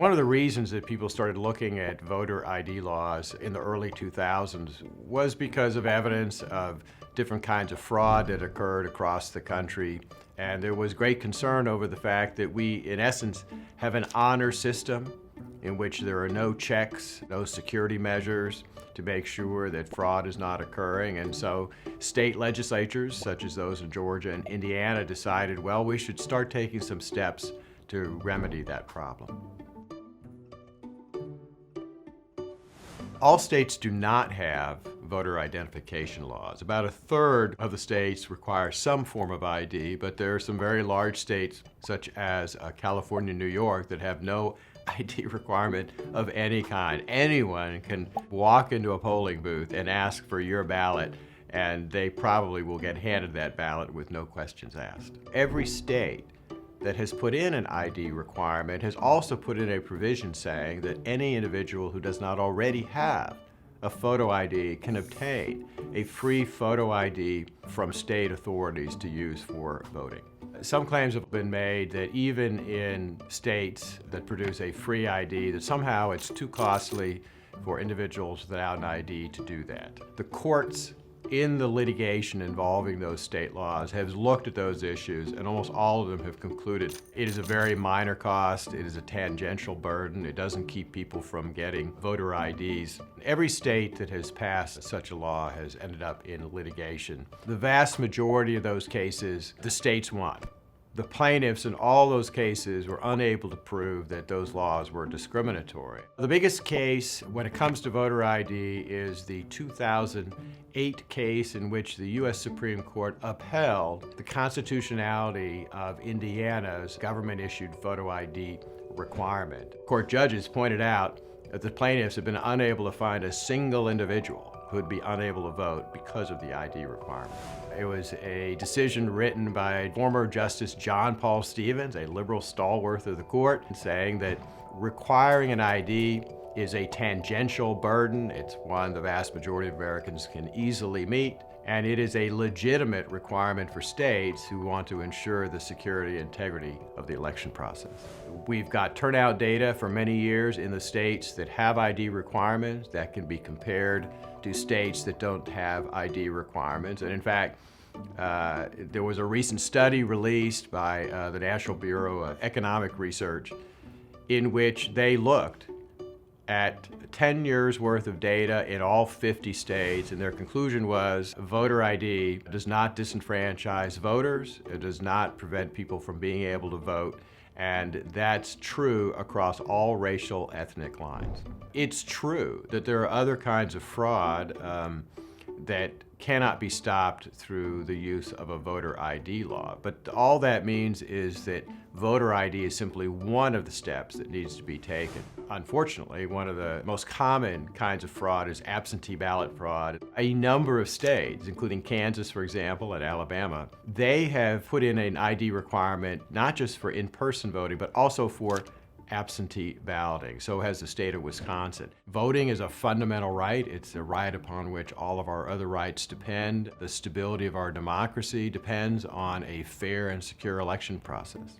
One of the reasons that people started looking at voter ID laws in the early 2000s was because of evidence of different kinds of fraud that occurred across the country. And there was great concern over the fact that we, in essence, have an honor system in which there are no checks, no security measures to make sure that fraud is not occurring. And so state legislatures, such as those in Georgia and Indiana, decided, well, we should start taking some steps to remedy that problem. All states do not have voter identification laws. About a third of the states require some form of ID, but there are some very large states, such as California and New York, that have no ID requirement of any kind. Anyone can walk into a polling booth and ask for your ballot, and they probably will get handed that ballot with no questions asked. Every state that has put in an ID requirement has also put in a provision saying that any individual who does not already have a photo ID can obtain a free photo ID from state authorities to use for voting. Some claims have been made that even in states that produce a free ID, that somehow it's too costly for individuals without an ID to do that. The courts in the litigation involving those state laws have looked at those issues, and almost all of them have concluded it is a very minor cost, it is a tangential burden, it doesn't keep people from getting voter IDs. Every state that has passed such a law has ended up in litigation. The vast majority of those cases, the states won. The plaintiffs in all those cases were unable to prove that those laws were discriminatory. The biggest case when it comes to voter ID is the 2008 case in which the U.S. Supreme Court upheld the constitutionality of Indiana's government-issued photo ID requirement. Court judges pointed out that the plaintiffs have been unable to find a single individual who would be unable to vote because of the ID requirement. It was a decision written by former Justice John Paul Stevens, a liberal stalwart of the court, saying that requiring an ID is a tangential burden. It's one the vast majority of Americans can easily meet, and it is a legitimate requirement for states who want to ensure the security and integrity of the election process. We've got turnout data for many years in the states that have ID requirements that can be compared to states that don't have ID requirements. And in fact, there was a recent study released by the National Bureau of Economic Research in which they looked at 10 years worth of data in all 50 states, and their conclusion was voter ID does not disenfranchise voters, it does not prevent people from being able to vote, and that's true across all racial ethnic lines. It's true that there are other kinds of fraud that cannot be stopped through the use of a voter ID law, but all that means is that voter ID is simply one of the steps that needs to be taken. Unfortunately, one of the most common kinds of fraud is absentee ballot fraud. A number of states, including Kansas, for example, and Alabama, they have put in an ID requirement not just for in-person voting, but also for absentee balloting. So has the state of Wisconsin. Voting is a fundamental right. It's a right upon which all of our other rights depend. The stability of our democracy depends on a fair and secure election process.